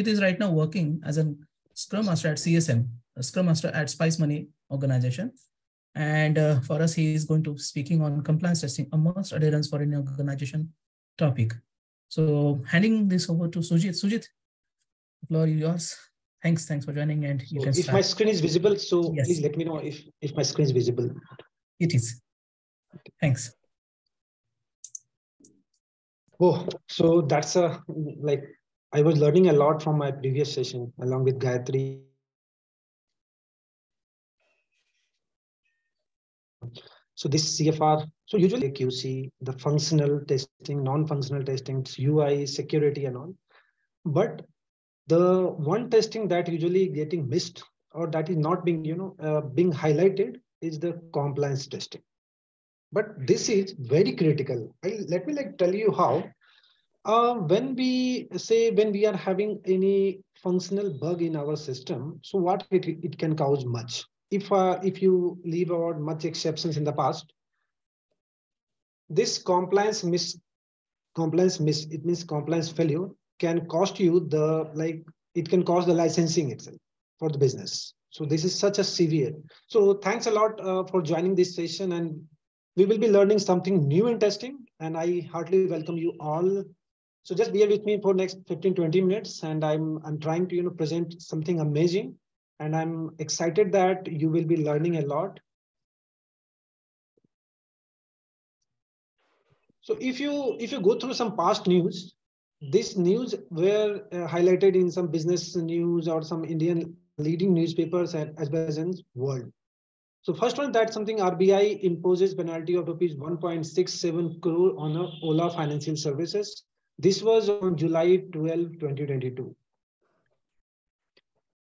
Sujit is right now working as a Scrum Master at CSM, a Scrum Master at Spice Money organization. And for us, he is going to speaking on compliance testing, a must adherence for any organization topic. So handing this over to Sujit. Sujit, the floor is yours. Thanks for joining, and you can start. If my screen is visible, so yes, please let me know if my screen is visible. It is. Thanks. Oh, so that's like I was learning a lot from my previous session along with Gayatri. So this CFR, so usually QC, the functional testing, non-functional testing, UI, security and all. But the one testing that usually getting missed or that is not being, being highlighted is the compliance testing. But this is very critical. Let me tell you how. When we are having any functional bug in our system, so what it can cause much. If you leave out much exceptions in the past, this compliance miss, it means compliance failure can cost you it can cost the licensing itself for the business. So this is such a severe. So thanks a lot for joining this session, and we will be learning something new in testing, and I heartily welcome you all. So just bear with me for next 15-20 minutes, and I'm trying to present something amazing, and I'm excited that you will be learning a lot. So if you go through some past news, this news were highlighted in some business news or some Indian leading newspapers as well as in world. So first one, that something RBI imposes penalty of rupees 1.67 crore on Ola Financial Services. This was on July 12, 2022.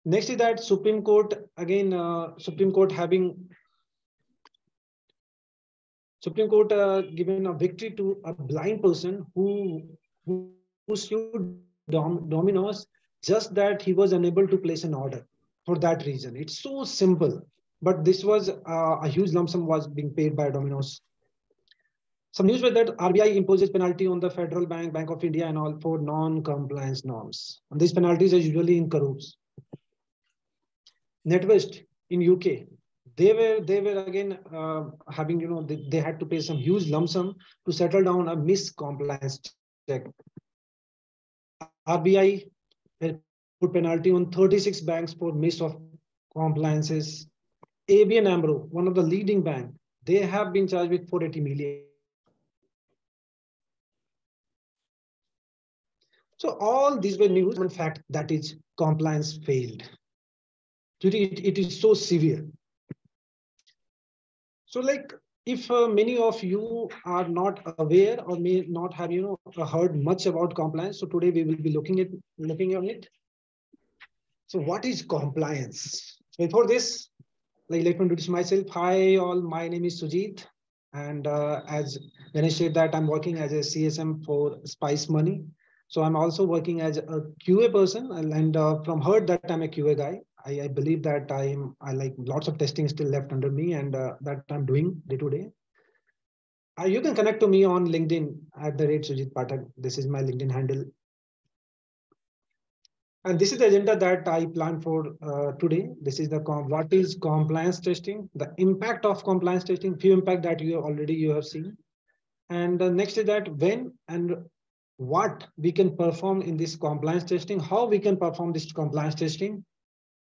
Next is that Supreme Court, again, Supreme Court given a victory to a blind person who sued Domino's just that he was unable to place an order for that reason. It's so simple, but this was a huge lump sum was being paid by Domino's. Some news were that RBI imposes penalty on the Federal Bank, Bank of India and all for non-compliance norms. And these penalties are usually in crores. NetWest in UK, they were again having, they had to pay some huge lump sum to settle down a miscompliance check. RBI put penalty on 36 banks for miss of compliances. ABN AMRO, one of the leading bank, they have been charged with 480 million. So all these were news. In fact, that is compliance failed. It is so severe. So if many of you are not aware or may not have heard much about compliance, so today we will be looking on it. So what is compliance? So before this, let me introduce myself. Hi all, my name is Sujit, and as Ganesh said that I'm working as a CSM for Spice Money. So I'm also working as a QA person, and from heard that I'm a QA guy. I believe that I like lots of testing still left under me, and that I'm doing day to day. You can connect to me on LinkedIn at @Sujit Pathak. This is my LinkedIn handle. And this is the agenda that I planned for today. This is what is compliance testing, the impact of compliance testing, few impact that you have seen. And next is that when and what we can perform in this compliance testing, how we can perform this compliance testing,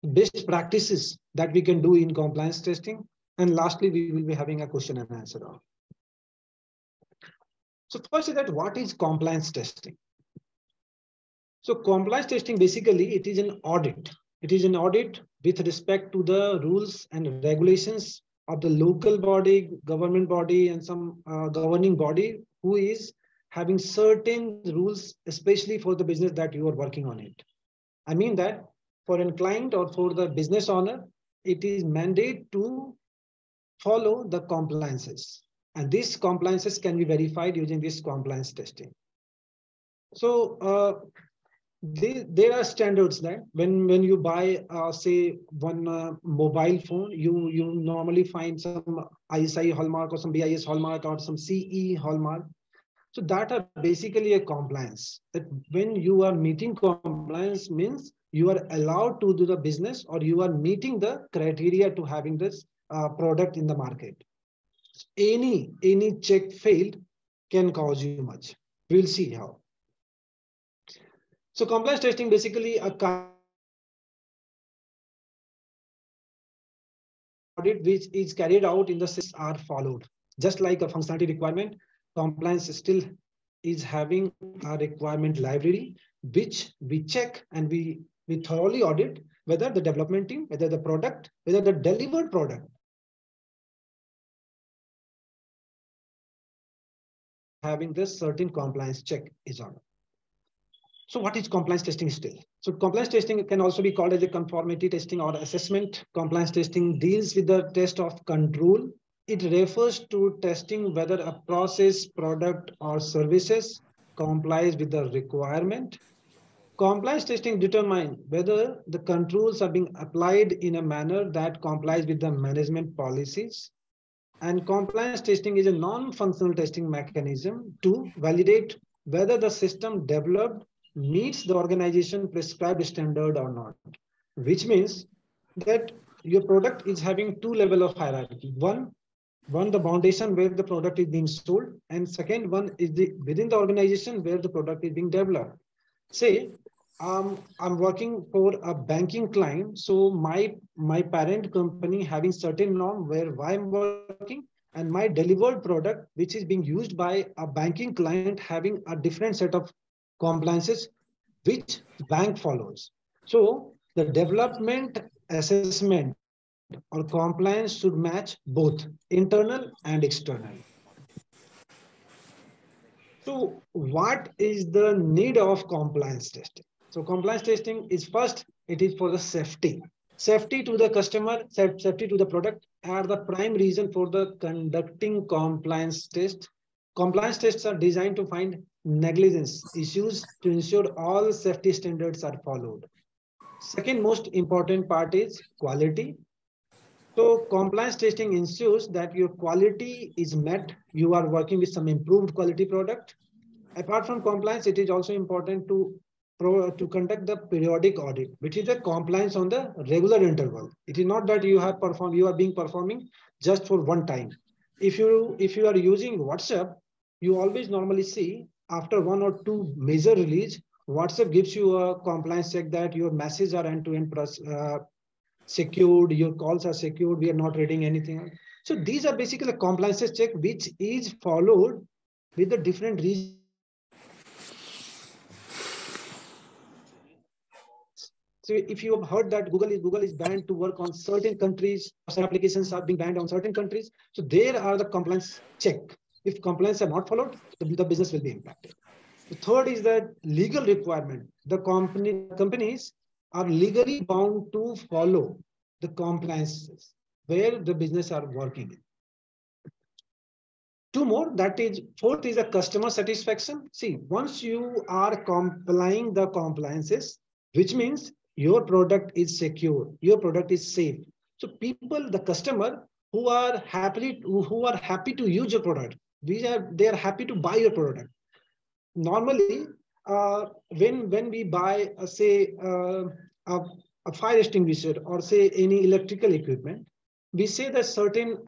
best practices that we can do in compliance testing. And lastly, we will be having a question and answer. So first is that what is compliance testing? So compliance testing, basically, it is an audit. It is an audit with respect to the rules and regulations of the local body, government body, and some governing body who is having certain rules, especially for the business that you are working on it. I mean that for a client or for the business owner, it is mandate to follow the compliances. And these compliances can be verified using this compliance testing. So there are standards that when you buy, say, one mobile phone, you normally find some ISI hallmark or some BIS hallmark or some CE hallmark. So that are basically a compliance. That when you are meeting compliance means you are allowed to do the business, or you are meeting the criteria to having this product in the market. Any check failed can cause you much. We'll see how. So compliance testing basically a kind of audit which is carried out in the are followed. Just like a functionality requirement, compliance still is having a requirement library, which we check and we thoroughly audit whether the development team, whether the product, whether the delivered product having this certain compliance check is on. So what is compliance testing still? So compliance testing can also be called as a conformity testing or assessment. Compliance testing deals with the test of control. It refers to testing whether a process, product, or services complies with the requirement. Compliance testing determines whether the controls are being applied in a manner that complies with the management policies. And compliance testing is a non-functional testing mechanism to validate whether the system developed meets the organization prescribed standard or not, which means that your product is having two levels of hierarchy. One, the foundation where the product is being sold, and second one is the within the organization where the product is being developed. Say, I'm working for a banking client, so my parent company having certain norm where why I'm working, and my delivered product, which is being used by a banking client, having a different set of compliances which bank follows. So the development, assessment, or compliance should match both internal and external. So what is the need of compliance testing? So compliance testing is first, it is for the safety. Safety to the customer, safety to the product are the prime reason for the conducting compliance test. Compliance tests are designed to find negligence issues to ensure all safety standards are followed. Second most important part is quality. So compliance testing ensures that your quality is met. You are working with some improved quality product. Apart from compliance, it is also important to conduct the periodic audit, which is the compliance on the regular interval. It is not that you are being performing just for one time. If you are using WhatsApp, you always normally see after one or two major release, WhatsApp gives you a compliance check that your messages are end-to-end secured, your calls are secured, we are not reading anything. So these are basically a compliance check which is followed with the different regions. So if you have heard that Google is banned to work on certain countries, or some applications are being banned on certain countries. So there are the compliance check. If compliance are not followed, the business will be impacted. The third is that legal requirement. The companies are legally bound to follow the compliances where the business are working in. Two more, that is, fourth is a customer satisfaction. See, once you are complying the compliances, which means your product is secure, your product is safe. So people, the customer who are happy to use your product, they are happy to buy your product. Normally, when we buy, a fire extinguisher or say any electrical equipment, we say that certain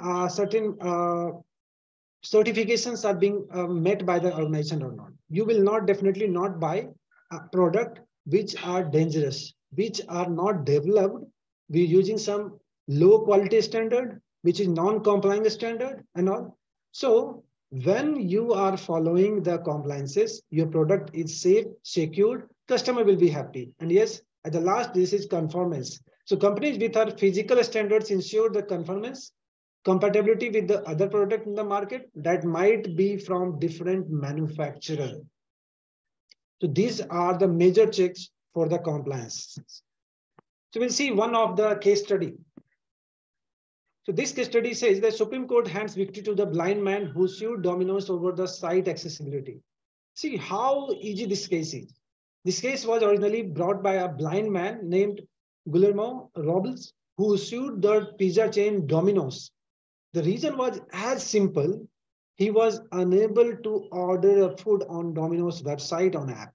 certifications are being met by the organization or not. You will not definitely not buy a product which are dangerous, which are not developed. We're using some low quality standard, which is non-complying standard and all. So when you are following the compliances, your product is safe, secured, customer will be happy. And yes, at the last, this is conformance. So companies with our physical standards ensure the conformance, compatibility with the other product in the market that might be from different manufacturer. So these are the major checks for the compliance. So we'll see one of the case study. So this case study says the Supreme Court hands victory to the blind man who sued Domino's over the site accessibility. See how easy this case is. This case was originally brought by a blind man named Guillermo Robles, who sued the pizza chain Domino's. The reason was as simple. he was unable to order a food on Domino's website on app.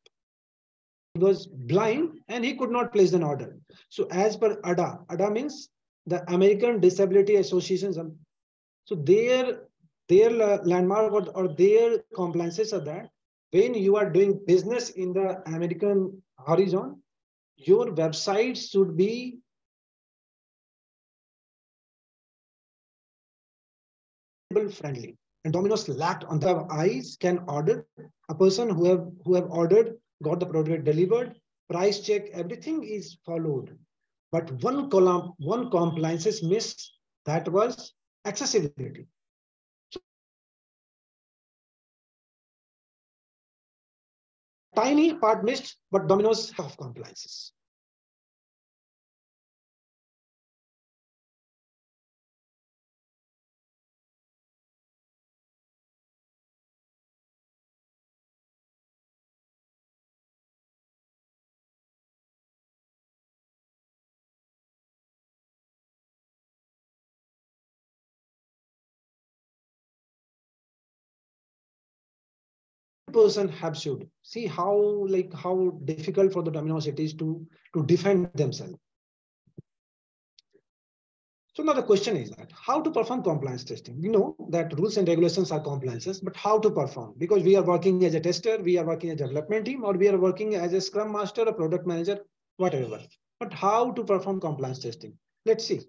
He was blind and he could not place an order. So as per ADA means the American Disability Associations. So their landmark or their compliances are that when you are doing business in the American horizon, your website should be friendly. And Domino's lacked on the eyes can order. A person who have ordered, got the product delivered, price check, everything is followed. But one compliance is missed, that was accessibility. Tiny part missed, but Domino's have compliances. Person have should see how difficult for the Domino's it is to defend themselves. So now the question is that how to perform compliance testing. We know that rules and regulations are compliances, but how to perform? Because we are working as a tester, we are working as a development team, or we are working as a scrum master, a product manager, whatever. But how to perform compliance testing? Let's see.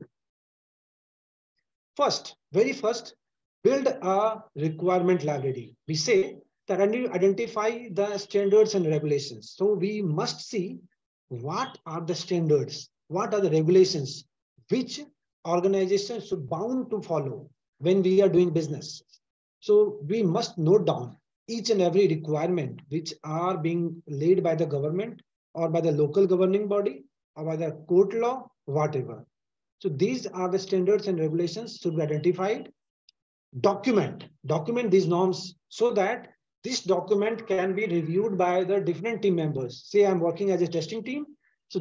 Very first, build a requirement library. We say that identify the standards and regulations. So we must see what are the standards, what are the regulations, which organizations should bound to follow when we are doing business. So we must note down each and every requirement which are being laid by the government or by the local governing body or by the court law, whatever. So these are the standards and regulations should be identified. Document these norms so that this document can be reviewed by the different team members. Say I'm working as a testing team. So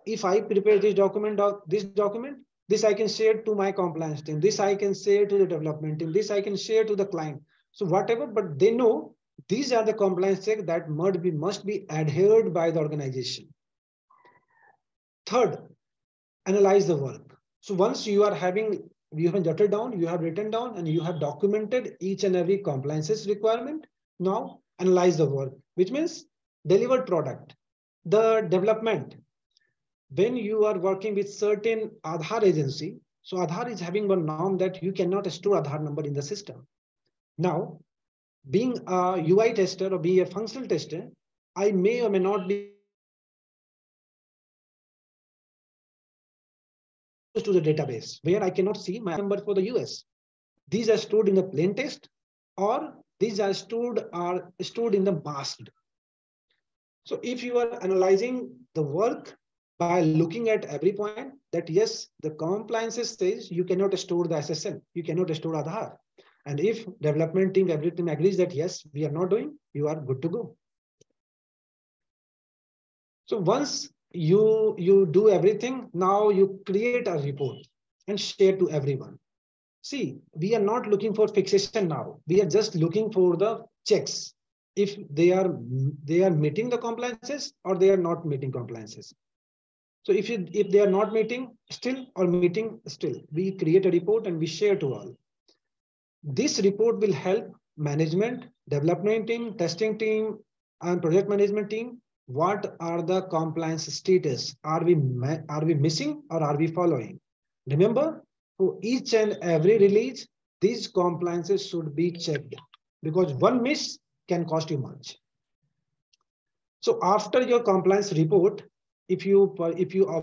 if I prepare this document, this I can share to my compliance team. This I can share to the development team. This I can share to the client. So whatever, but they know these are the compliance checks that must be adhered by the organization. Third, analyze the work. So once you have jotted down, you have written down, and you have documented each and every compliances requirement. Now analyze the work, which means delivered product, the development. When you are working with certain Aadhaar agency, so Aadhaar is having one norm that you cannot store Aadhaar number in the system. Now, being a UI tester or being a functional tester, I may or may not be to the database where I cannot see my number for the US. These are stored in the plain text, or these are stored in the masked. So if you are analyzing the work by looking at every point, that yes, the compliances says you cannot store the SSN, you cannot store Aadhaar. And if development team, everything agrees that yes, we are not doing, you are good to go. So once you do everything, now you create a report and share to everyone. See, we are not looking for fixation now. We are just looking for the checks. If they are meeting the compliances or they are not meeting compliances. So if they are not meeting still or meeting still, we create a report and we share to all. This report will help management, development team, testing team, and project management team. What are the compliance status? Are we missing or are we following? Remember, for each and every release, these compliances should be checked because one miss can cost you much. So after your compliance report, if you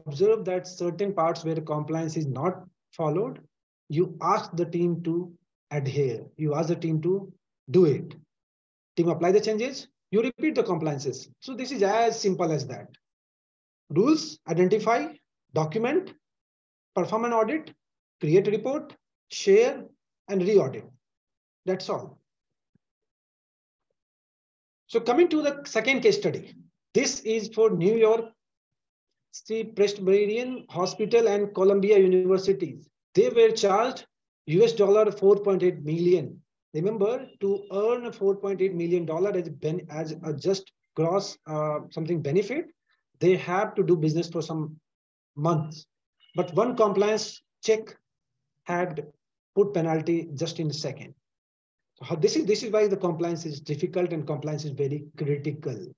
observe that certain parts where compliance is not followed, you ask the team to adhere. You ask the team to do it. Team apply the changes. You repeat the compliances. So this is as simple as that. Rules, identify, document, perform an audit, create a report, share, and re-audit. That's all. So coming to the second case study. This is for New York Presbyterian Hospital and Columbia Universities. They were charged $4.8 million Remember, to earn a $4.8 million as a just gross something benefit, they have to do business for some months. But one compliance check had put penalty just in a second. So this is why the compliance is difficult and compliance is very critical.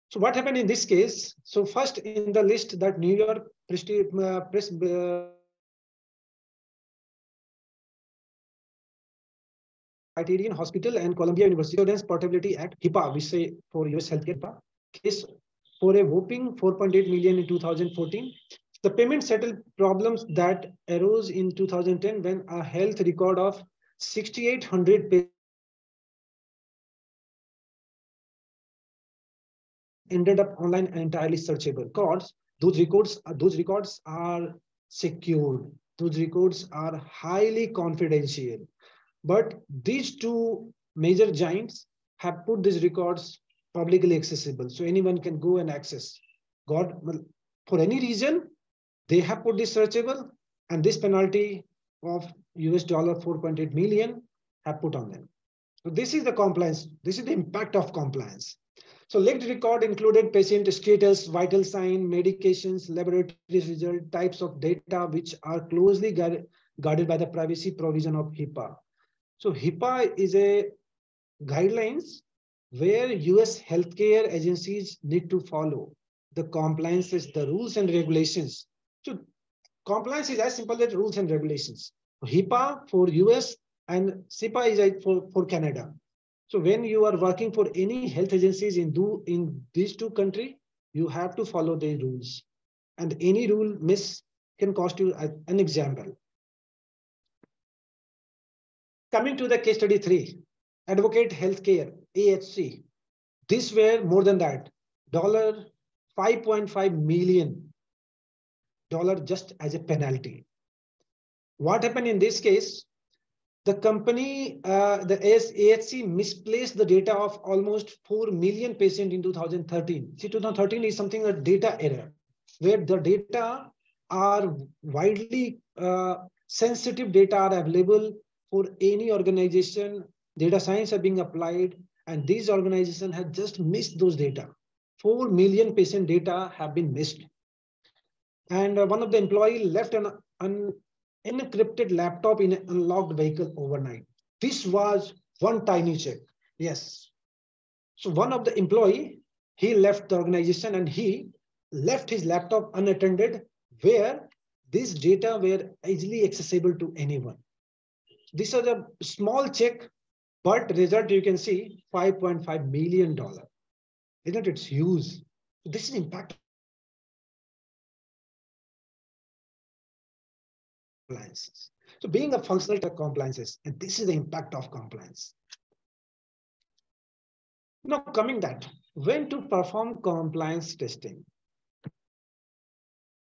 So what happened in this case? So first in the list that New York Criterion Hospital and Columbia University Insurance Portability Act, HIPAA, we say for US healthcare, HIPAA, case for a whopping 4.8 million in 2014. The payment settled problems that arose in 2010 when a health record of 6,800 ended up online and entirely searchable. Records, those records are secured. Those records are highly confidential. But these two major giants have put these records publicly accessible, so anyone can go and access. God, for any reason, they have put this searchable, and this penalty of US dollar 4.8 million have put on them. So this is the compliance. This is the impact of compliance. So leaked record included patient status, vital sign, medications, laboratory result, types of data which are closely guarded by the privacy provision of HIPAA. So HIPAA is a guidelines where US healthcare agencies need to follow. The compliance is the rules and regulations. So compliance is as simple as rules and regulations. HIPAA for US and SIPA is for Canada. So when you are working for any health agencies in these two countries, you have to follow the rules. And any rule miss can cost you an example. Coming to the case study 3, Advocate Healthcare, AHC. This were more than that, $5.5 million just as a penalty. What happened in this case? The company, the AHC misplaced the data of almost 4 million patients in 2013. See, 2013 is something a data error, where the data are widely sensitive data are available for any organization. Data science are being applied, and these organizations have just missed those data. 4 million patient data have been missed. And one of the employee left an encrypted laptop in an unlocked vehicle overnight. This was one tiny check. Yes. So one of the employee, he left the organization and he left his laptop unattended where this data were easily accessible to anyone. This was a small check, but result you can see $5.5 million. Isn't it huge? This is impact compliances. So being a functional compliances, and this is the impact of compliance. Now coming that, when to perform compliance testing.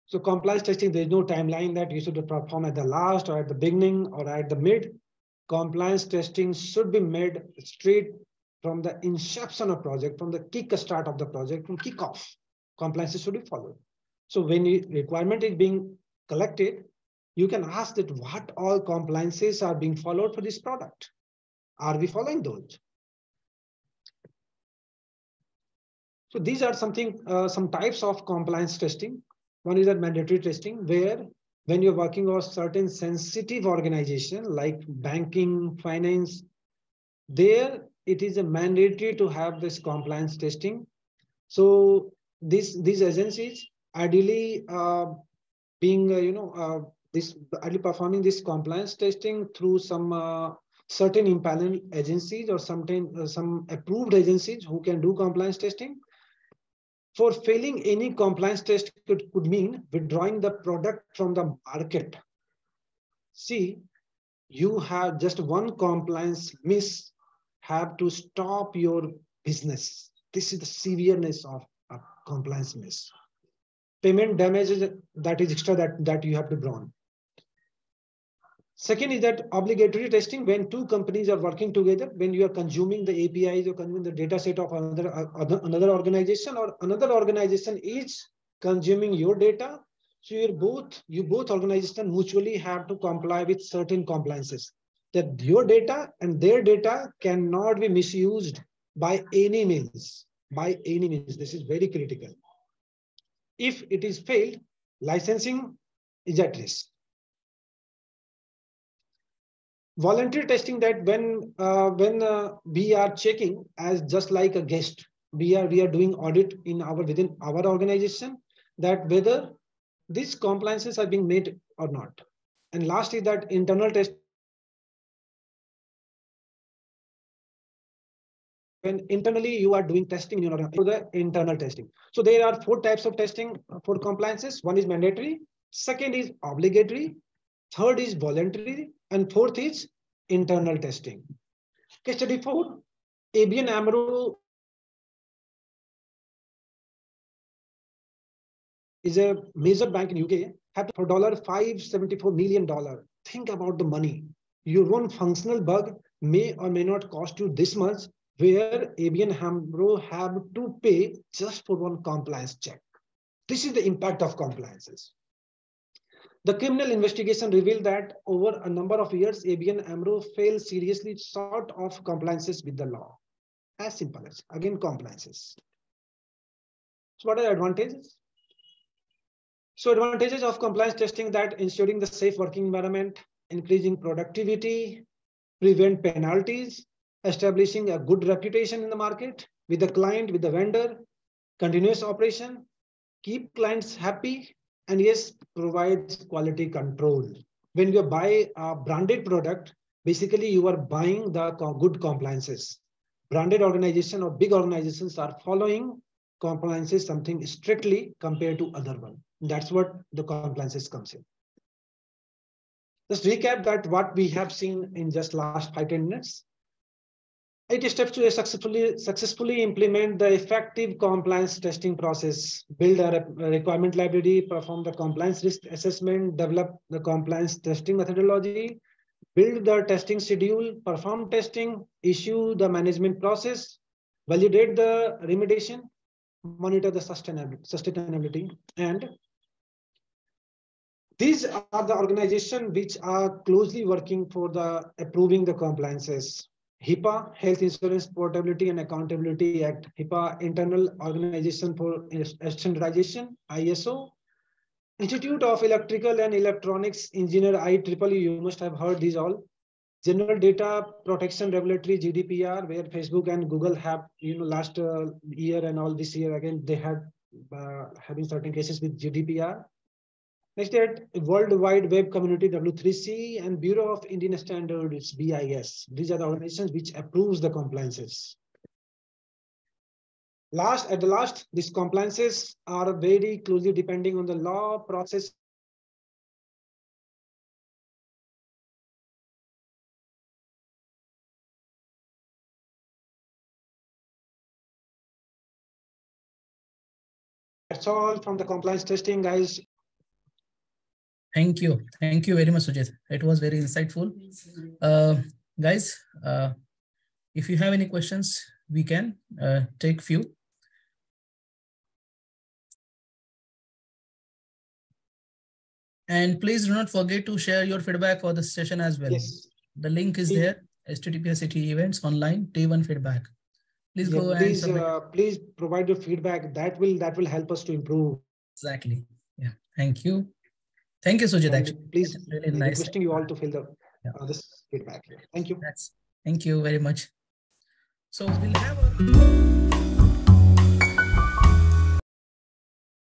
So compliance testing, there's no timeline that you should perform at the last or at the beginning or at the mid. Compliance testing should be made straight from the inception of project, from the kick start of the project, from kickoff. Compliance should be followed. So when the requirement is being collected, you can ask that what all compliances are being followed for this product. Are we following those? So these are some types of compliance testing. One is a mandatory testing where when you're working on certain sensitive organization like banking, finance, there it is a mandatory to have this compliance testing. So these agencies ideally performing this compliance testing through some certain impaneled agencies or some approved agencies who can do compliance testing. For failing any compliance test could mean withdrawing the product from the market. See, you have just one compliance miss, have to stop your business. This is the severeness of a compliance miss. Payment damages that is extra that you have to bring. Second is that obligatory testing when two companies are working together, when you are consuming the APIs or consuming the data set of another organization, or another organization is consuming your data. So you both organizations mutually have to comply with certain compliances. that your data and their data cannot be misused by any means. By any means, this is very critical. If it is failed, licensing is at risk. Voluntary testing, that when we are checking as just like a guest, we are doing audit in our within our organization that whether these compliances are being made or not. And last is that internal testing. When internally you are doing testing in your organization, the internal testing. So there are 4 types of testing for compliances. One is mandatory, second is obligatory, third is voluntary, and fourth is internal testing. Case study 4, ABN AMRO is a major bank in UK, have for $574 million. Think about the money. Your one functional bug may or may not cost you this much, where ABN AMRO have to pay just for one compliance check. This is the impact of compliances. The criminal investigation revealed that over a number of years, ABN AMRO fell seriously short of compliances with the law. As simple as, again, compliances. So what are the advantages? So advantages of compliance testing, that ensuring the safe working environment, increasing productivity, prevent penalties, establishing a good reputation in the market with the client, with the vendor, continuous operation, keep clients happy, and yes, provides quality control. When you buy a branded product, basically you are buying the good compliances. Branded organization or big organizations are following compliances something strictly compared to other one. That's what the compliances comes in. Let's recap that what we have seen in just last 5-10 minutes. 8 steps to successfully implement the effective compliance testing process. Build a requirement library, perform the compliance risk assessment, develop the compliance testing methodology, build the testing schedule, perform testing, issue the management process, validate the remediation, monitor the sustainability. And these are the organizations which are closely working for the approving the compliances. HIPAA, Health Insurance Portability and Accountability Act, HIPAA, Internal Organization for Standardization, ISO, Institute of Electrical and Electronics Engineer, IEEE, you must have heard these all. General Data Protection Regulatory, GDPR, where Facebook and Google have, last year and all this year, again, they had having certain cases with GDPR. Next, at World Wide Web Community, W3C, and Bureau of Indian Standards, BIS. These are the organizations which approves the compliances. At the last, these compliances are very closely depending on the law, process. That's all from the compliance testing, guys. Thank you. Thank you very much, Sujit. It was very insightful. Guys, if you have any questions, we can take few. And please do not forget to share your feedback for the session as well. Yes. The link is there, https events online, T1 feedback. Please go please, and please provide your feedback. That will help us to improve. Exactly. Yeah. Thank you. Thank you, Sujit. Actually, please, really nice. Requesting you all to fill the this feedback here. Thank you. Thank you very much. So we'll have a